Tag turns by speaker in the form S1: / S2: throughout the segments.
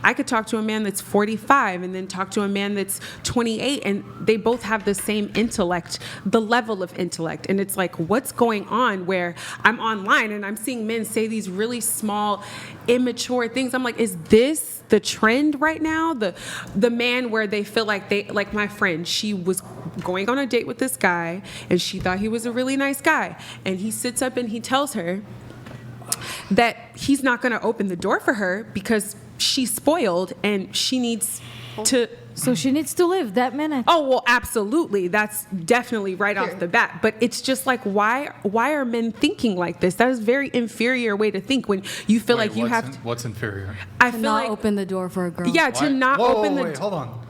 S1: I could talk to a man that's 45 and then talk to a man that's 28, and they both have the same intellect, the level of intellect. And it's like, what's going on where I'm online and I'm seeing men say these really small, immature things? I'm like, is this the trend right now? The man where they feel like like my friend, she was going on a date with this guy and she thought he was a really nice guy. And he sits up and he tells her that he's not going to open the door for her because she's spoiled and she needs to.
S2: So she needs to live that minute.
S1: Oh, well, absolutely. That's definitely right off the bat. But it's just like, why are men thinking like this? That is a very inferior way to think when you feel like you have to.
S3: What's inferior?
S1: I
S2: To
S1: feel
S2: not
S1: like,
S2: open the door for a girl.
S1: yeah, to not open the
S3: Wait, hold on.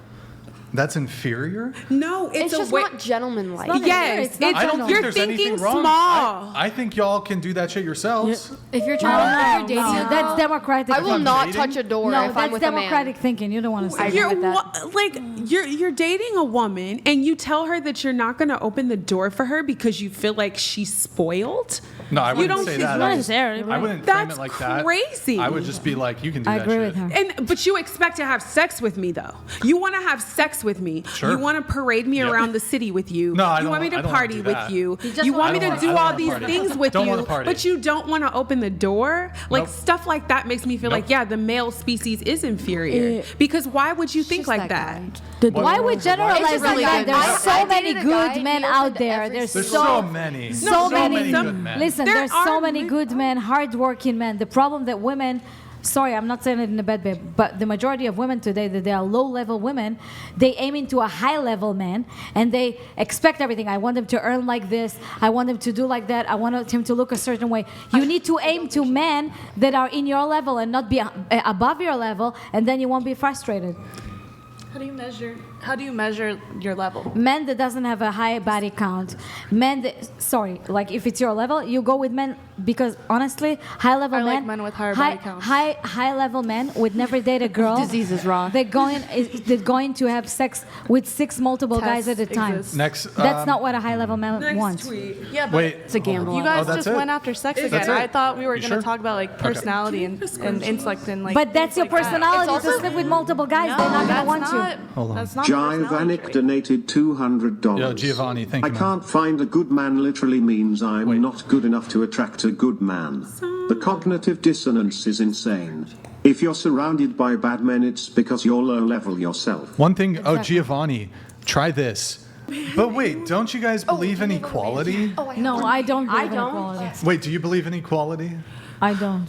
S3: That's inferior?
S1: No,
S4: It's
S1: a
S4: just
S1: way.
S4: not gentlemanlike.
S2: not
S1: Yes,
S2: It's not
S1: it's,
S3: I don't think
S1: you're
S3: there's
S1: thinking
S3: anything wrong.
S1: small.
S3: I think y'all can do that shit yourselves.
S2: If you're trying to
S4: dating a girl,
S2: that's democratic.
S4: I will
S3: I'm
S4: not
S3: dating?
S4: touch a door
S2: No,
S4: if I'm
S2: that's
S4: with a man.
S2: democratic thinking. You don't want to say
S1: You're
S2: that.
S1: like you're dating a woman and you tell her that you're not going to open the door for her because you feel like she's spoiled.
S3: No, I
S1: You
S3: wouldn't
S1: don't
S3: say
S1: think-
S3: that.
S2: Not necessarily.
S3: I wouldn't frame
S1: That's
S3: it like that.
S1: crazy.
S3: I would just be like, you can do
S2: I
S3: that
S2: agree
S3: shit.
S2: with her.
S1: But you expect to have sex with me though. You want to have sex with me.
S3: Sure.
S1: You want to parade me
S3: Yep.
S1: around the city with you.
S3: No, I
S1: you
S3: don't
S1: want me
S3: want-
S1: to
S3: I don't wanna
S1: party
S3: do
S1: with
S3: that.
S1: you.
S2: just
S1: You want
S2: wanna-
S1: me
S3: I
S1: to
S3: don't
S1: do
S3: wanna
S1: all these
S3: party.
S1: things with
S3: Don't
S1: you.
S3: wanna party.
S1: But you don't want to open the door. Like
S3: Nope.
S1: stuff like that makes me feel
S3: Nope.
S1: like, yeah, the male species is inferior. Because why would you think
S2: Just
S1: like
S2: that
S1: that?
S2: Why would generalize
S4: It's just
S2: like
S4: really
S2: that?
S4: good.
S2: There's
S4: I
S2: so many
S4: dated a guy,
S2: good men
S4: he
S2: out
S4: opened
S2: there.
S4: every
S2: There's
S3: There's
S2: so
S3: so many.
S2: so many
S3: good men.
S2: Listen,
S1: There
S2: there's so
S1: are
S2: many good men, hardworking men. The problem that women, sorry, I'm not saying it in a bad way, but the majority of women today, that they are low-level women, they aim into a high-level man, and they expect everything. I want them to earn like this. I want them to do like that. I want him to look a certain way. You need to aim to men that are in your level and not be above your level, and then you won't be frustrated.
S5: How do you measure your level?
S2: Men that doesn't have a high body count, men that, sorry, like if it's your level, you go with men because honestly, high level
S5: I
S2: men,
S5: like men with higher body counts.
S2: high level men would never date a girl.
S4: Disease is raw.
S2: They're going to have sex with 6 multiple guys at a
S5: Tests
S2: time.
S5: exist.
S3: Next.
S2: That's not what a high level man wants.
S5: Yeah, but
S3: Wait.
S4: It's a gamble.
S5: you guys
S3: that's
S5: just
S3: it?
S5: went after sex again.
S3: That's it?
S5: I thought we were
S3: You
S5: going to
S3: sure?
S5: talk about like personality and intellect and like.
S2: But that's
S5: things
S2: your
S5: like that.
S2: personality
S4: It's
S2: to
S4: also-
S2: sleep with multiple guys.
S5: No,
S2: They're not going to
S5: that's
S2: want
S5: not,
S2: you.
S3: Hold on.
S5: That's not personality
S6: Jivanic
S5: trait.
S6: donated $200.
S3: Yo, Giovanni, thank
S6: I
S3: you, man.
S6: can't find a good man literally means I'm
S3: Wait.
S6: not good enough to attract a good man. The cognitive dissonance is insane. If you're surrounded by bad men, it's because you're low level yourself.
S3: One thing, Giovanni, try this. But wait, don't you guys believe in equality?
S2: No, I don't believe in
S4: don't.
S2: equality.
S3: Wait, do you believe in equality?
S2: I don't.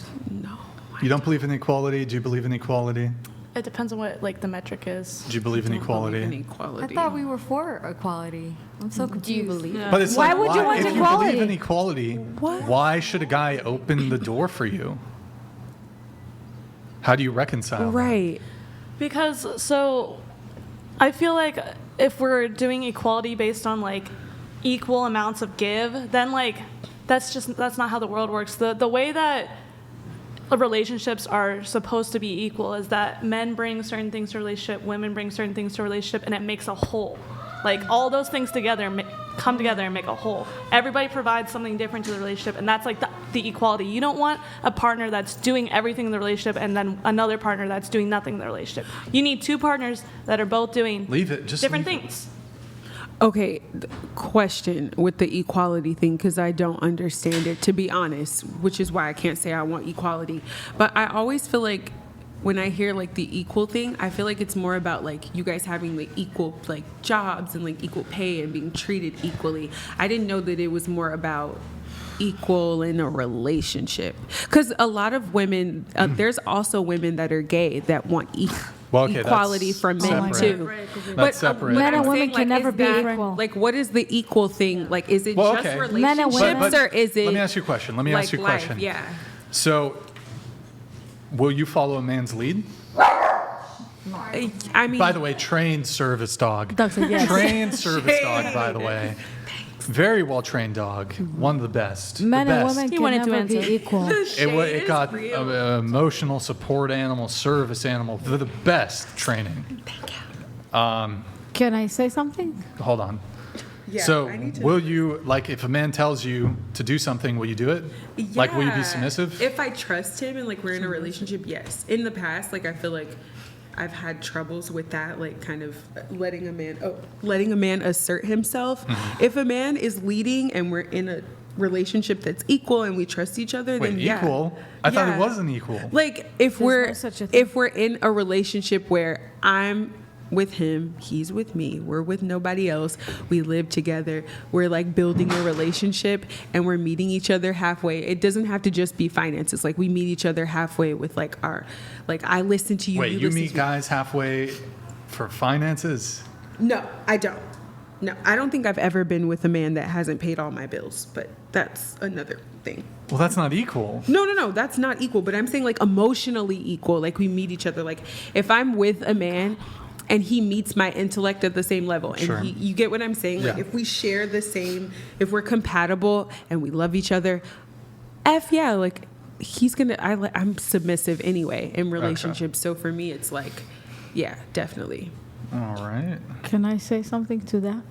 S3: You don't believe in equality? Do you believe in equality?
S5: It depends on what like the metric is.
S3: Do you believe in equality?
S1: Inequality.
S7: I thought we were for equality. I'm so confused.
S4: Do you believe?
S3: But it's
S2: Why
S3: like,
S2: would you want
S3: if
S2: equality?
S3: you believe in equality, why should a guy open the door for you? How do you reconcile? that?
S1: Right.
S5: Because so I feel like if we're doing equality based on like equal amounts of give, then like that's not how the world works. The way that relationships are supposed to be equal is that men bring certain things to a relationship, women bring certain things to a relationship, and it makes a whole. Like all those things together come together and make a whole. Everybody provides something different to the relationship, and that's like the equality. You don't want a partner that's doing everything in the relationship and then another partner that's doing nothing in the relationship. You need 2 partners that are both doing
S3: Leave it. Just
S5: different
S3: leave it.
S5: things.
S1: Okay, question with the equality thing, because I don't understand it, to be honest, which is why I can't say I want equality. But I always feel like when I hear like the equal thing, I feel like it's more about like you guys having like equal like jobs and like equal pay and being treated equally. I didn't know that it was more about equal in a relationship, because a lot of women there's also women that are gay that want
S3: Well, okay,
S1: equality
S3: that's
S1: from men
S3: separate.
S1: too.
S3: That's separate.
S2: Men and
S1: I'm
S2: women
S1: saying,
S2: can never
S1: is
S2: be
S1: that-
S2: equal.
S1: Like, what is the equal thing? Like, is it
S3: Well,
S1: just
S3: okay.
S2: Men and
S1: relationships,
S2: women-
S1: or is it?
S3: Let me ask you a question. Let me
S1: like
S3: ask you a
S1: life?
S3: question.
S1: Yeah.
S3: So, will you follow a man's lead?
S1: I mean,
S3: By the way, trained service dog.
S2: Doug said yes.
S3: Trained service dog, by the way. Very well trained dog. One of the best.
S2: Men
S3: the
S2: and
S3: best.
S2: women
S5: He
S2: can
S5: wanted to
S2: never be
S5: answer.
S2: equal.
S3: It got emotional support animal, service animal, the best training.
S2: Can I say something?
S3: Hold on.
S1: Yeah,
S3: So
S1: I need to
S3: will
S1: know
S3: you, like, if a man tells you to do something, will you do it? Like, will you be
S1: Yeah.
S3: submissive?
S1: If I trust him and like we're in a relationship, yes. In the past, like I feel like I've had troubles with that, like kind of letting a man assert himself.
S3: Mm-hmm.
S1: If a man is leading and we're in a relationship that's equal and we trust each other,
S3: Wait,
S1: then yeah.
S3: equal? I thought it
S1: Yeah.
S3: wasn't equal.
S1: Like if
S2: no such a thing.
S1: if we're in a relationship where I'm with him, he's with me, we're with nobody else, we live together, we're like building a relationship and we're meeting each other halfway. It doesn't have to just be finances. Like we meet each other halfway with like our, like I listen to you.
S3: Wait, you
S1: listen
S3: meet
S1: to
S3: guys halfway for finances?
S1: No, I don't. No, I don't think I've ever been with a man that hasn't paid all my bills, but that's another thing.
S3: Well, that's not equal.
S1: No, that's not equal, but I'm saying like emotionally equal. Like we meet each other. Like if I'm with a man and he meets my intellect at the same level, and
S3: Sure.
S1: you get what I'm saying? Like
S3: Yeah.
S1: if we share the same, if we're compatible and we love each other, yeah, like he's gonna, I'm submissive anyway in relationships. So for me, it's like, yeah, definitely.
S3: All right.
S2: Can I say something to that?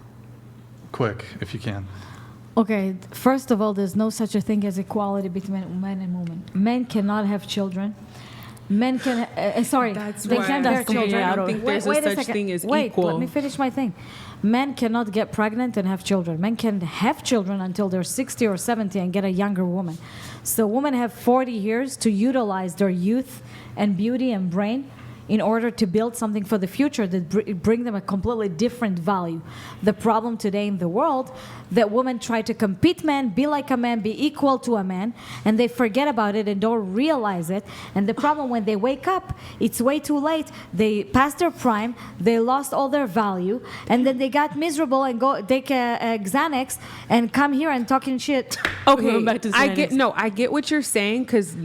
S3: Quick, if you can.
S2: Okay, first of all, there's no such a thing as equality between men and women. Men cannot have children. Men can, sorry,
S1: That's
S2: they
S1: why
S2: can't
S1: I'm
S2: have
S1: saying
S2: children.
S1: I don't think there's a such
S2: second.
S1: thing as
S2: Wait,
S1: equal.
S2: let me finish my thing. Men cannot get pregnant and have children. Men can have children until they're 60 or 70 and get a younger woman. So women have 40 years to utilize their youth and beauty and brain in order to build something for the future that bring them a completely different value. The problem today in the world that women try to compete men, be like a man, be equal to a man, and they forget about it and don't realize it. And the problem when they wake up, it's way too late. They passed their prime, they lost all their value, and then they got miserable and go take a Xanax and come here and talking shit.
S1: Okay,
S4: Going back to
S1: I
S4: Xanax.
S1: get what you're saying because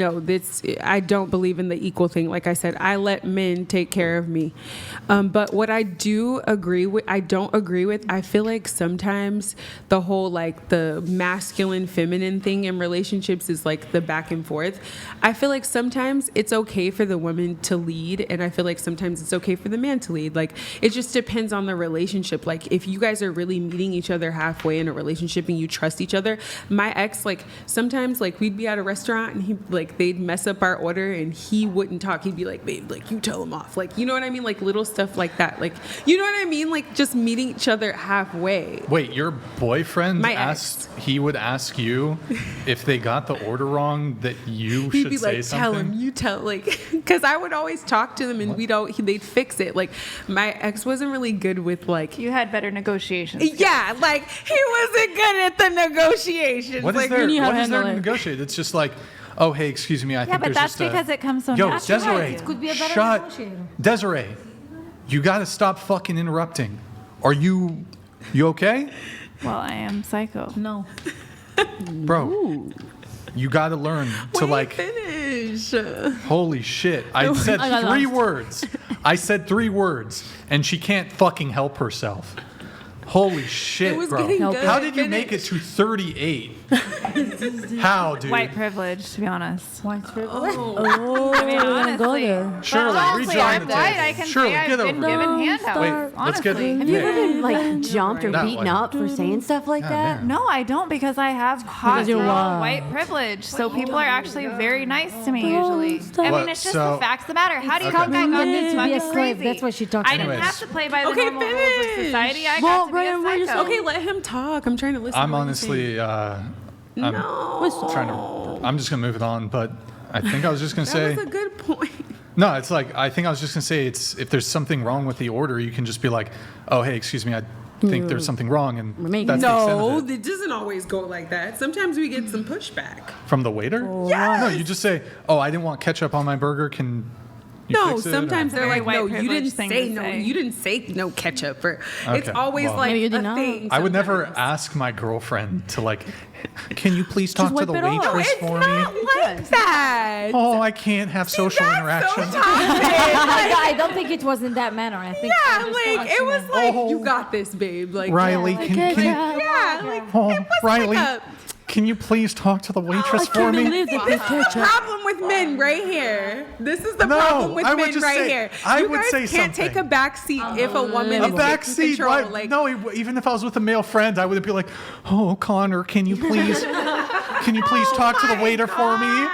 S1: I don't believe in the equal thing. Like I said, I let men take care of me. But what I don't agree with, I feel like sometimes the whole like the masculine feminine thing in relationships is like the back and forth. I feel like sometimes it's okay for the woman to lead, and I feel like sometimes it's okay for the man to lead. Like it just depends on the relationship. Like if you guys are really meeting each other halfway in a relationship and you trust each other. My ex, like sometimes like we'd be at a restaurant and he like they'd mess up our order and he wouldn't talk. He'd be like, babe, like you tell him off. Like, you know what I mean? Like little stuff like that. Like, you know what I mean? Like just meeting each other halfway.
S3: Wait, your boyfriend
S1: My
S3: he would ask you if they got the order wrong that you
S1: He'd
S3: should
S1: be
S3: say
S1: like,
S3: something?
S1: tell him, you tell, like, because I would always talk to them and they'd fix it. Like, my ex wasn't really good with, like,
S8: You had better negotiations.
S1: yeah, like, he wasn't good at the negotiations.
S3: What is
S1: like,
S3: there,
S4: you know how
S3: what
S4: to
S3: is there to
S4: handle it.
S3: negotiate? It's just like, oh, hey, excuse me, I
S8: Yeah,
S3: think
S8: but
S3: there's
S8: that's
S3: just
S8: because it comes so
S3: Yo,
S8: naturally.
S3: Desiree,
S2: It could be a better
S3: shut.
S2: negotiator.
S3: Desiree, you got to stop fucking interrupting. Are you okay?
S8: Well, I am psycho.
S2: No.
S3: Bro, you got to learn to like,
S1: finish.
S3: holy shit. I said
S4: I got
S3: three
S4: lost.
S3: words. I said 3 words and she can't fucking help herself. Holy shit,
S1: It was
S3: bro.
S1: getting good.
S3: How did you make it to 38? How, dude?
S8: White privilege, to be honest.
S2: White privilege.
S4: Oh,
S8: I mean,
S4: we're gonna go
S8: honestly.
S4: there.
S3: Shirley,
S8: honestly,
S3: rejoin
S8: I'm
S3: the
S8: white.
S3: table.
S8: I can
S3: Shirley,
S8: say I've
S3: get
S8: been
S3: over
S8: given
S3: here.
S8: handouts.
S3: Wait, let's get
S8: honestly.
S7: Have you ever
S3: Nick.
S7: been like jumped or
S3: That
S7: beaten
S3: way.
S7: up for saying stuff like that?
S3: damn.
S8: No, I don't because I have hot
S4: Because you're
S8: girl
S4: wild.
S8: white privilege. So people are actually very nice to me usually. I
S3: What,
S8: mean, it's just
S3: so-
S8: the facts of the matter. How do you
S3: Okay.
S8: think I got
S2: You need
S8: this
S2: to be a
S8: fucking
S2: slave.
S8: crazy?
S2: That's what she talks
S8: I didn't
S3: Anyways.
S8: have to play by the
S1: Okay,
S8: normal rules of
S1: finish.
S8: society. I
S4: Well,
S8: got to be
S4: Ryan, we're
S8: a
S4: just-
S8: psycho.
S1: Okay, let him talk. I'm trying to listen.
S3: I'm
S1: to what he's saying.
S3: honestly, I'm
S1: No.
S3: trying to, I'm just going to move it on, but I think I was just going to
S1: That
S3: say,
S1: was a good point.
S3: no, it's like, I think I was just going to say, it's, if there's something wrong with the order, you can just be like, oh, hey, excuse me, I think there's something wrong, and
S4: making-
S3: that's the extent
S1: No,
S3: of it.
S1: it doesn't always go like that. Sometimes we get some pushback.
S3: From the waiter? No, you just say, oh, I didn't want ketchup on my burger, can you
S1: No,
S3: fix it? Or-
S1: sometimes they're
S8: Very
S1: like,
S8: white
S1: no, you
S8: privilege
S1: didn't
S8: thing
S1: say
S8: to
S1: no.
S8: say.
S1: You didn't say no ketchup. Or it's
S3: Okay,
S1: always
S3: well.
S1: like
S4: Maybe you
S1: a
S4: did not.
S1: thing.
S3: I would never
S1: sometimes.
S3: ask my girlfriend to like, can you please talk to the
S4: wipe it off.
S3: waitress
S1: It's
S3: for
S1: not
S3: me?
S1: like that.
S3: Oh, I can't have social interaction.
S2: I don't think it was in that manner. I think
S1: Yeah,
S2: I understand
S1: like
S2: what
S1: it
S2: you
S1: was
S2: meant.
S1: like
S3: Oh.
S1: you got this, babe. Like
S3: Riley,
S1: yeah,
S3: can,
S1: yeah, like
S3: oh,
S1: it was
S3: Riley,
S1: like a
S3: Can you please talk to the waitress for me?
S1: Problem with men right here. This is the
S3: No,
S1: problem with
S3: I would
S1: men
S3: just
S1: right
S3: say-
S1: here.
S3: I
S1: You
S3: would
S1: guys
S3: say
S1: can't take a
S3: something.
S1: back seat if a woman
S3: A
S1: is
S3: backseat?
S1: taking control.
S3: Why?
S1: Like,
S3: No, even if I was with a male friend, I would be like, "Oh, Connor, can you please talk to the waiter for me?"